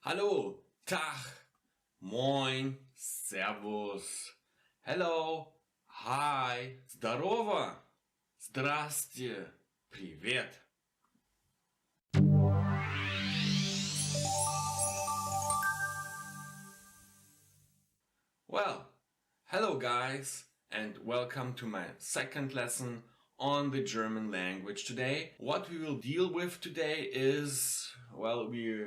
Hallo, Tag, Moin, Servus, Hello, Hi, Здорово, Здрасте, Привет. Well, hello guys, and welcome to my second lesson on the German language today. What we will deal with today is, well, we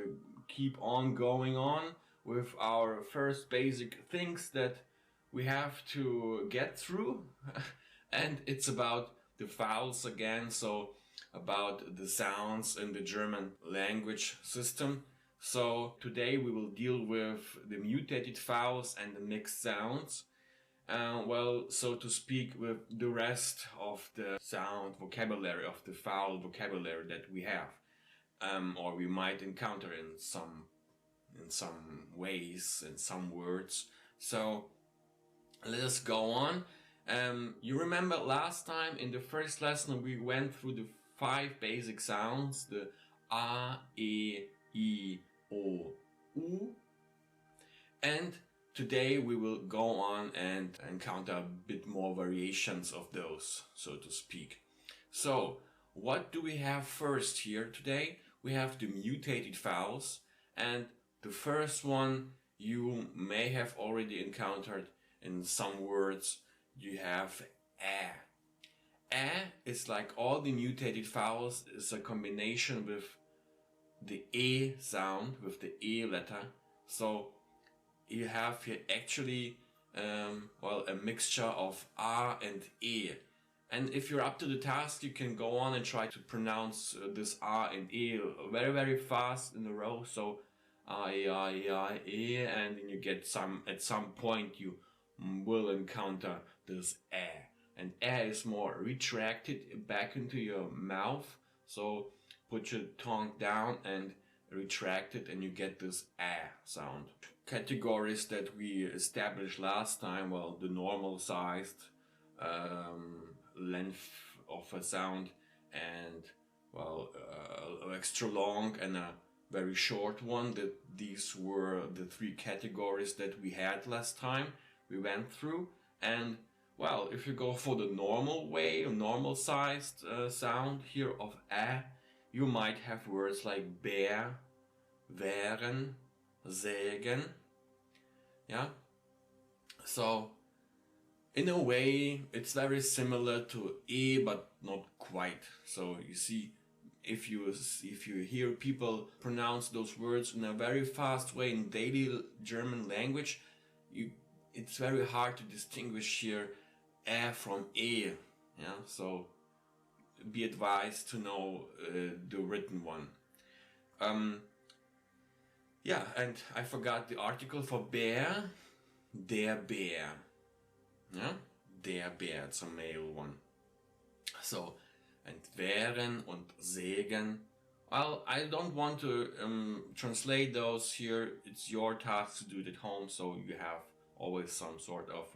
keep on going on with our first basic things that we have to get through. And it's about the vowels again, so about the sounds in the German language system. So today we will deal with the mutated vowels and the mixed sounds. Well, so to speak, with the rest of the sound vocabulary, of the vowel vocabulary that we have, or we might encounter in some ways, in some words. So let us go on. You remember last time in the first lesson we went through the 5 basic sounds, the A, E, I, O, U. And today we will go on and encounter a bit more variations of those, so to speak. So, what do we have first here today? We have the mutated vowels, and the first one you may have already encountered in some words. You have A. A is like all the mutated vowels, is a combination with the E sound, with the E letter. So you have here actually, a mixture of A and E. And if you're up to the task, you can go on and try to pronounce this A and E very, very fast in a row. So A, and then you get at some point you will encounter this A. And A is more retracted back into your mouth. So put your tongue down and retract it and you get this A sound. Categories that we established last time, well, the normal sized length of a sound and, well, extra long and a very short one. That these were the 3 categories that we had last time we went through. And well, if you go for the normal way, a normal sized sound here of A, you might have words like bear, wären, sägen. Yeah? So, in a way, it's very similar to E, but not quite. So, you see, if you hear people pronounce those words in a very fast way in daily German language, it's very hard to distinguish here A from E. Yeah, so be advised to know the written one. Yeah, and I forgot the article for bear. Der Bär. Yeah, der Bär, it's a male one. So, and wären und sägen. Well, I don't want to translate those here. It's your task to do it at home, so you have always some sort of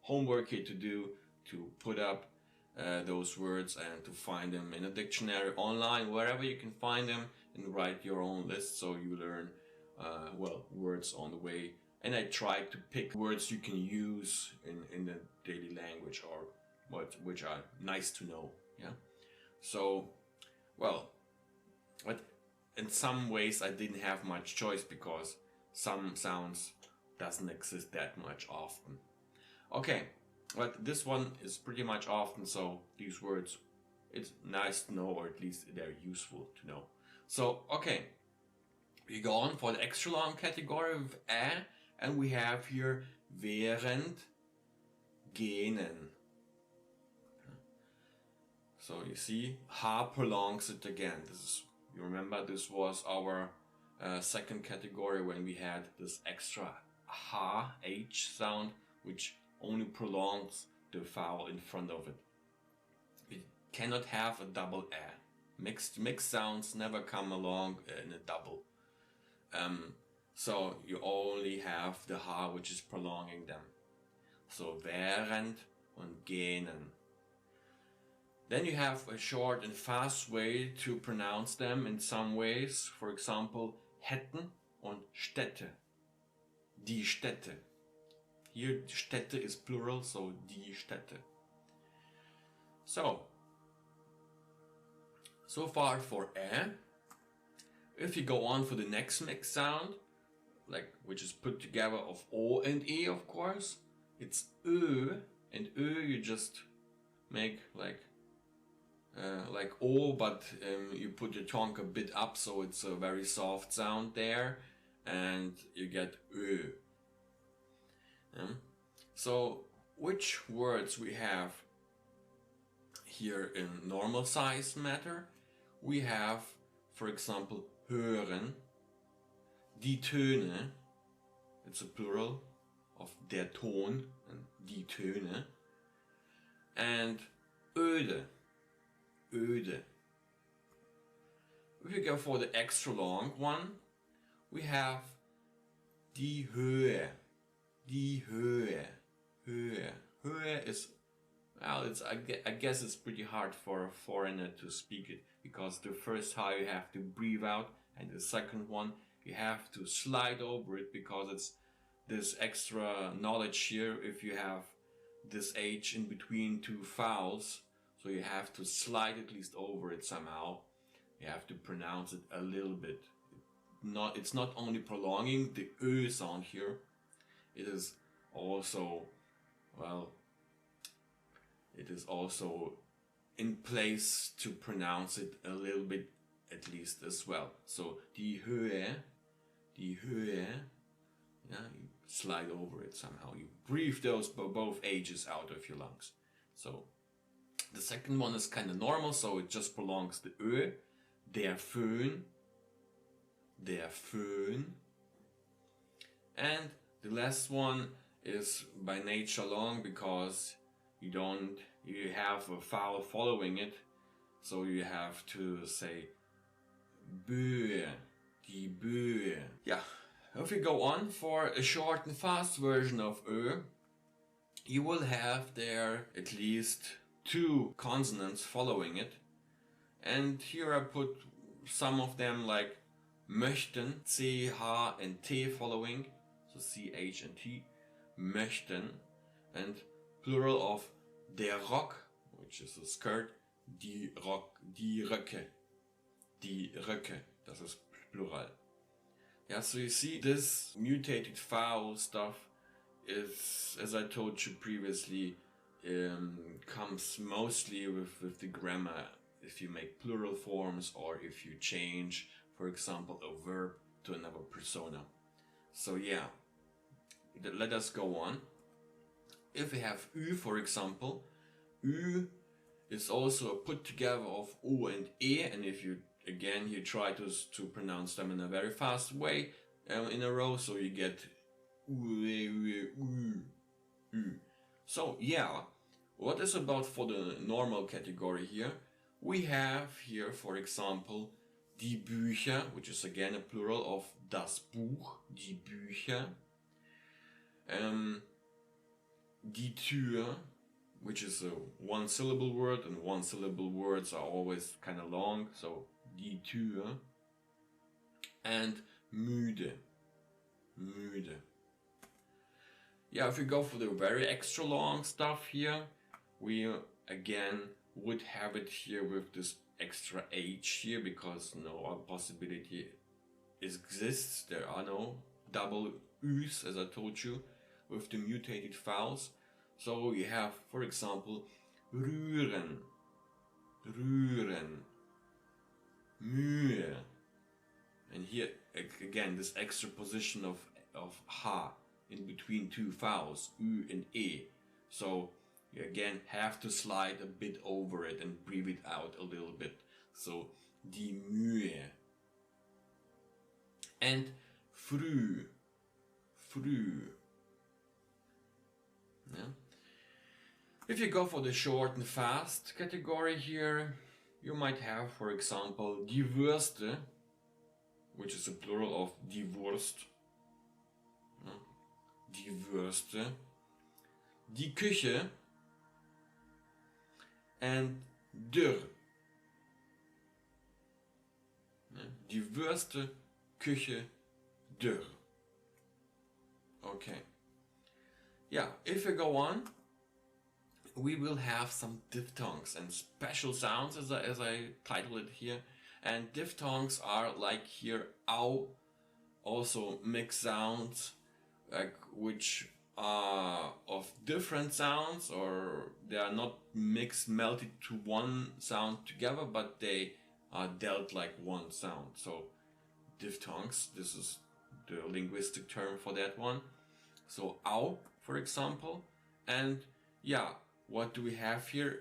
homework here to do, to put up those words and to find them in a dictionary online, wherever you can find them, and write your own list so you learn, words on the way. And I try to pick words you can use in the daily language or which are nice to know. Yeah. So, well, but in some ways I didn't have much choice because some sounds doesn't exist that much often. Okay, but this one is pretty much often, so these words, it's nice to know, or at least they're useful to know. So, okay, we go on for the extra long category of A, and we have here während, gähnen. So you see, H prolongs it again. You remember this was our second category when we had this extra H sound, which only prolongs the vowel in front of it. It cannot have a double A. Mixed sounds never come along in a double. So you only have the H which is prolonging them. So während und gähnen. Then you have a short and fast way to pronounce them in some ways. For example, hätten und Städte. Die Städte. Here Städte is plural, so die Städte. So far for ä. If you go on for the next mixed sound, like which is put together of o and e, of course, it's ö, and ö you just make like o, but you put your tongue a bit up, so it's a very soft sound there, and you get ö. So which words we have here in normal size matter? We have, for example, hören, die Töne, it's a plural of der Ton, and die Töne, and öde, öde. If we go for the extra long one, we have die Höhe, die Höhe, Höhe. Höhe is, well, I guess it's pretty hard for a foreigner to speak it, because the first high you have to breathe out, and the second one you have to slide over it, because it's this extra knowledge here if you have this H in between two vowels, so you have to slide at least over it somehow. You have to pronounce it a little bit. It's not only prolonging the Ö sound here, it is also, well, it is also in place to pronounce it a little bit at least as well. So die Höhe, yeah, you slide over it somehow. You breathe those both H's out of your lungs. So the second one is kind of normal, so it just prolongs the Ö. Der Föhn, der Föhn. And the last one is by nature long, because you have a vowel following it, so you have to say Böe, die Böe. Yeah, if we go on for a short and fast version of Ö, you will have there at least 2 consonants following it. And here I put some of them like möchten, C, H and T following, so C, H and T, möchten, and plural of der Rock, which is a skirt, die Röcke, das ist plural. Yeah, so you see, this mutated vowel stuff is, as I told you previously, comes mostly with the grammar, if you make plural forms or if you change, for example, a verb to another persona. So yeah, let us go on. If we have Ü, for example, Ü is also a put together of O and E, and if you try to pronounce them in a very fast way in a row, so you get U. So yeah, what is about for the normal category here? We have here, for example, die Bücher, which is again a plural of das Buch, die Bücher. Die Tür, which is a one-syllable word, and one-syllable words are always kind of long, so die Tür. And müde. Yeah, if we go for the very extra long stuff here, we again would have it here with this extra H here, because no other possibility exists. There are no double U's, as I told you, with the mutated vowels. So you have, for example, rühren, Mühe. And here again this extra position of H in between two vowels, Ü and E. So you again have to slide a bit over it and breathe it out a little bit. So die Mühe. And früh. Yeah. If you go for the short and fast category here, you might have, for example, die Würste, which is a plural of die Wurst. Die Würste, die Küche, and dürr. Die Würste, Küche, D. Okay. Yeah, if we go on, we will have some diphthongs and special sounds, as I title it here. And diphthongs are like here, ow, also mixed sounds, like which are of different sounds, or they are not mixed, melted to one sound together, but they are dealt like one sound. So diphthongs, this is the linguistic term for that one. So ow, for example, and yeah, what do we have here?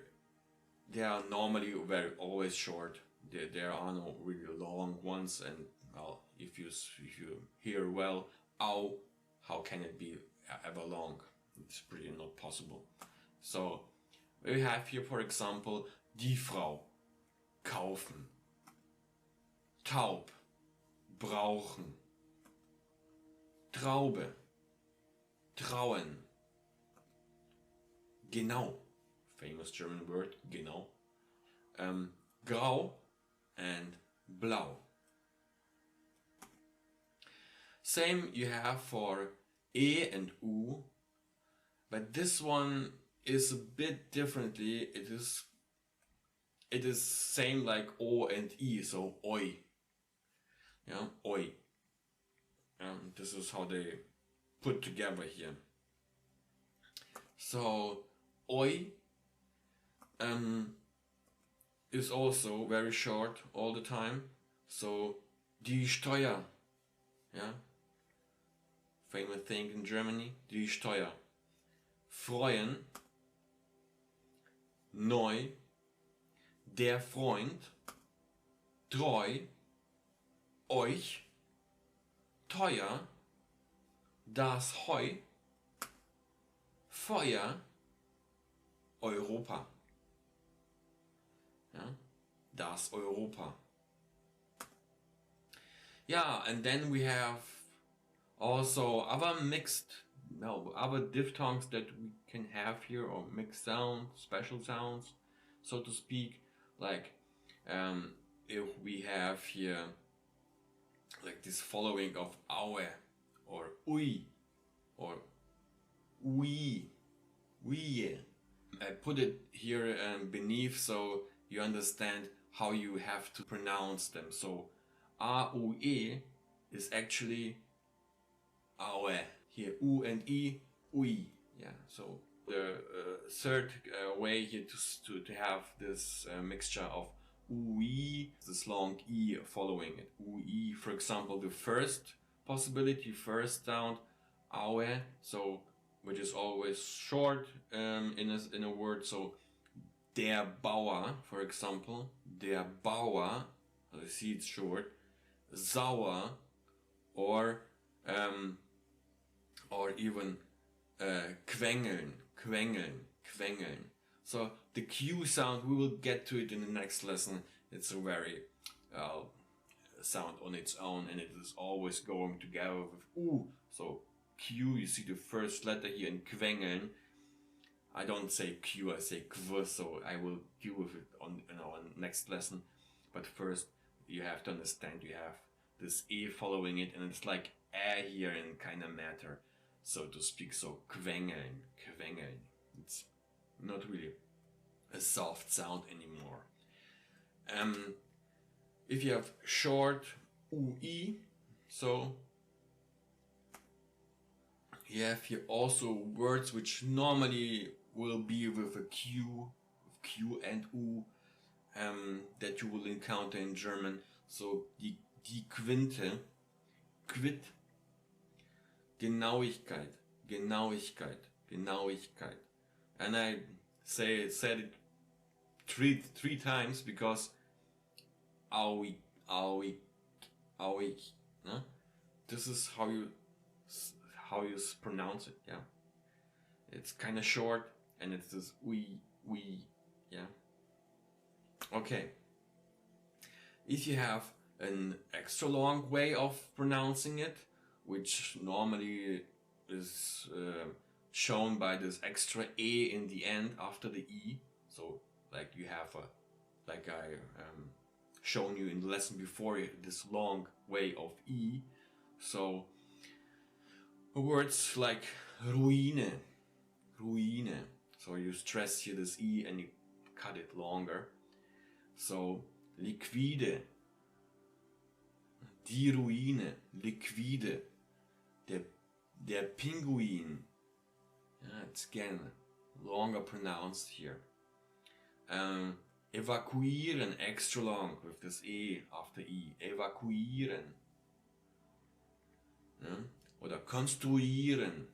They are normally always short. There are no really long ones, and well, if you hear well, ow, how can it be ever long? It's pretty not possible. So we have here, for example, die Frau, kaufen, taub, brauchen, Traube, trauen, genau, famous German word, genau, grau and blau. Same you have for E and U, but this one is a bit differently. It is same like O and I, so oi. Yeah, oi. This is how they put together here. So oi is also very short all the time. So die Steuer, yeah, famous thing in Germany, die Steuer. Freuen, neu, der Freund, treu, euch, teuer, das Heu, Feuer, Europa. Ja, das Europa. Yeah, and then we have also other diphthongs that we can have here, or mixed sounds, special sounds, so to speak. Like if we have here like this following of aue, or ui, or oui. I put it here beneath so you understand how you have to pronounce them. So A-U-E is actually aue. Here U and I, ui. Yeah, so the third way here to have this mixture of ui, this long I following it. Ui, for example, the first possibility, first sound, aue, so which is always short in a word. So der Bauer, for example, der Bauer, you see it's short, sauer, or even quengeln. So the Q sound, we will get to it in the next lesson. It's a very sound on its own, and it is always going together with U. So Q, you see the first letter here in quengeln. I don't say Q, I say Qv, so I will deal with it on next lesson. But first, you have to understand you have this E following it, and it's like A here in kind of matter, so to speak. So quengeln. It's not really a soft sound anymore. If you have short UI, so you have here also words which normally will be with a Q and U, that you will encounter in German. So die Quinte, Quit, Genauigkeit. And I said it three times because aui, no? This is how you pronounce it. Yeah, it's kind of short, and it's this we, yeah. Okay, if you have an extra long way of pronouncing it, which normally is shown by this extra E in the end after the E, so like you have like I shown you in the lesson before, this long way of E, So words like ruine, ruine. So you stress here this E and you cut it longer. So liquide, die Ruine, liquide, der Pinguin. Yeah, it's again longer pronounced here. Evakuieren, extra long with this E after E. Evakuieren. Yeah? Oder konstruieren.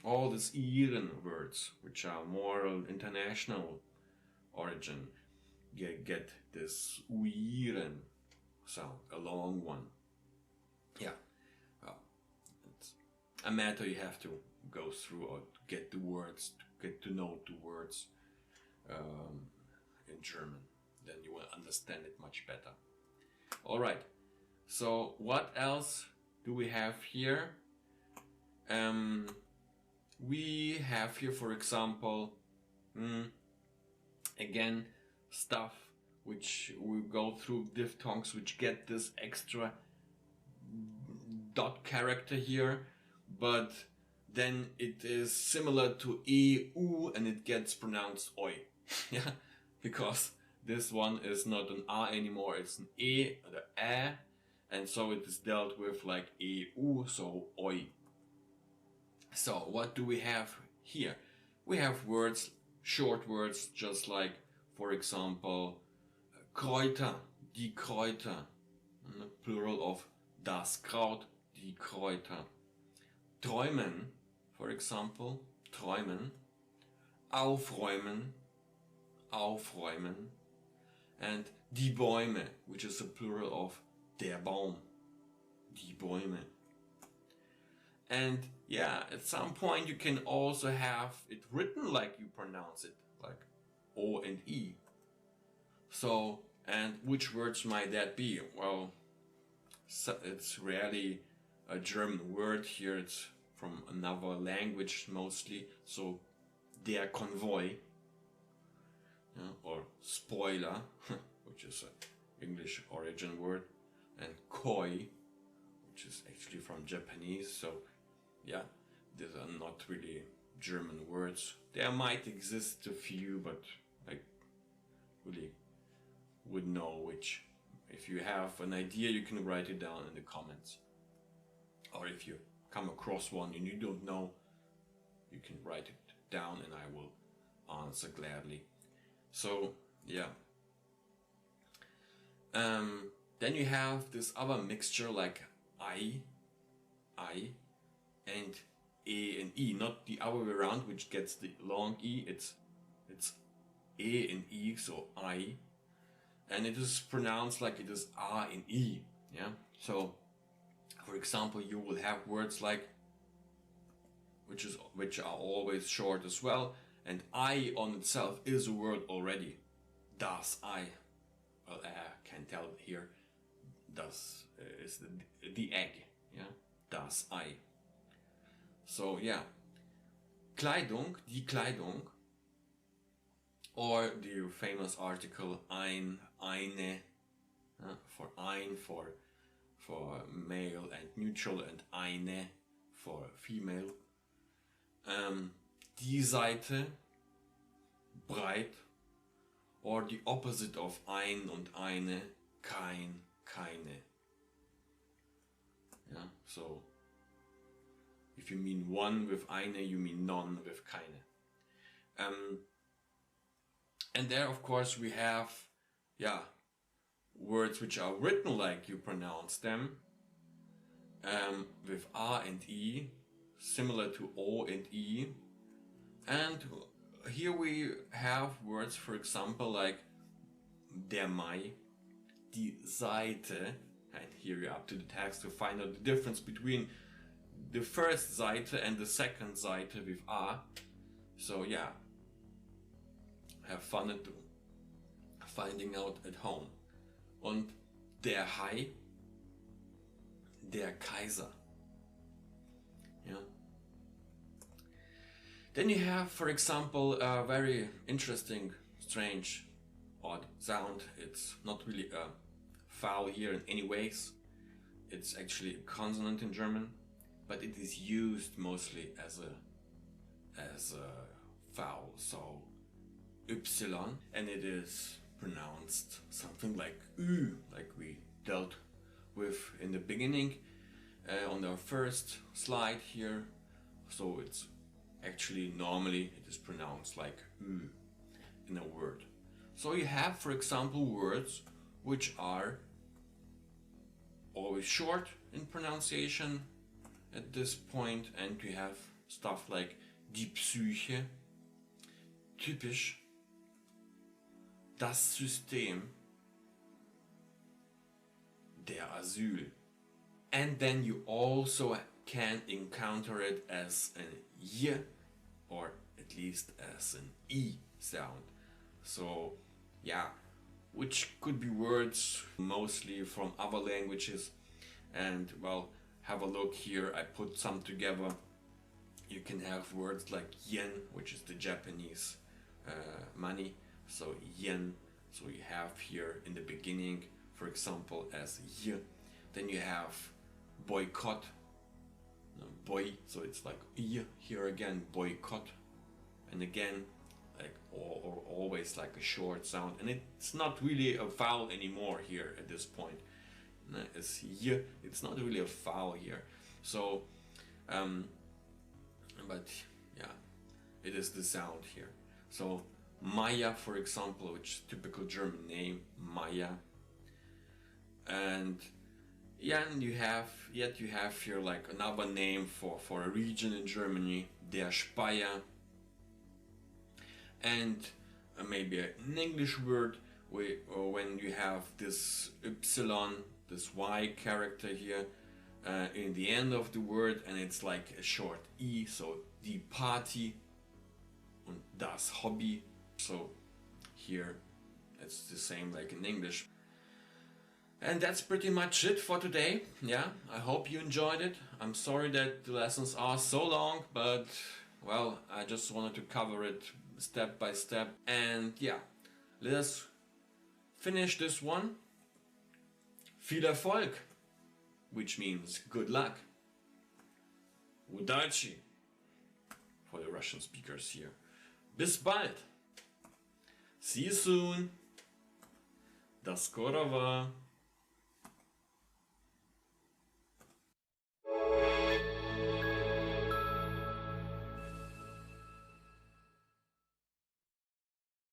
All these ieren words, which are more international origin, get this uieren sound, a long one. Yeah, well, it's a matter you have to go through or get the words, to get to know the words in German. Then you will understand it much better. All right. So what else do we have here? We have here, for example, again, stuff which we go through diphthongs which get this extra dot character here, but then it is similar to e, u, and it gets pronounced oi. Yeah, because this one is not an a anymore, it's an e, the a, and so it is dealt with like e, u, so oi. So what do we have here? We have words, short words, just like, for example, Kräuter, die Kräuter, plural of das Kraut, die Kräuter. Träumen, for example, träumen. Aufräumen, aufräumen. And die Bäume, which is a plural of der Baum, die Bäume. And yeah, at some point you can also have it written like you pronounce it, like O and E. So, and which words might that be? Well, so it's rarely a German word here, it's from another language mostly. So, der Konvoi, yeah, or spoiler, which is an English origin word, and koi, which is actually from Japanese. So, yeah, these are not really German words. There might exist a few, but I really would know which. If you have an idea, you can write it down in the comments. Or if you come across one and you don't know, you can write it down and I will answer gladly. So, yeah. Then you have this other mixture like I, and E and E, not the other way around, which gets the long E. It's E and E, so I, and it is pronounced like it is A and E. Yeah. So, for example, you will have words like, which are always short as well, and I on itself is a word already. Das Ei. Well, I can tell here. Das is the egg. Yeah. Das Ei. So yeah, Kleidung, die Kleidung, or the famous article eine, for ein for male and neutral, and eine for female. Die Seite, breit, or the opposite of ein und eine, kein, keine. Yeah, so if you mean one with eine, you mean none with keine. And there, of course, we have, yeah, words which are written like you pronounce them, with A and E, similar to O and E. And here we have words, for example, like der Mai, die Seite, and here you're up to the text to find out the difference between the first Seite and the second Seite with A. So yeah, have fun at finding out at home. Und der Hai, der Kaiser. Yeah. Then you have, for example, a very interesting, strange, odd sound. It's not really a vowel here in any ways. It's actually a consonant in German, but it is used mostly as a vowel. So Y, and it is pronounced something like Ü, like we dealt with in the beginning on our first slide here. So it's actually normally it is pronounced like Ü in a word. So you have, for example, words which are always short in pronunciation at this point, and we have stuff like die Psyche, typisch, das System, der Asyl. And then you also can encounter it as an Y, or at least as an E sound. So yeah, which could be words mostly from other languages. And well, have a look here, I put some together. You can have words like yen, which is the Japanese money, so yen. So you have here in the beginning, for example, as y. Then you have boycott, boy, so it's like y here again, boycott, and again like or always like a short sound, and it's not really a vowel anymore here at this point. It's y, it's not really a vowel here. So but yeah, it is the sound here. So Maya, for example, which is typical German name, Maya. And yeah, and you have here like another name for a region in Germany, der Speyer. And maybe an English word when you have this Y, this Y character here in the end of the word, and it's like a short E, so die Party und das Hobby. So here it's the same like in English. And that's pretty much it for today. Yeah, I hope you enjoyed it. I'm sorry that the lessons are so long, but well, I just wanted to cover it step by step. And yeah, let us finish this one. Viel Erfolg, which means good luck. Удачи for the Russian speakers here. Bis bald. See you soon. До скорого.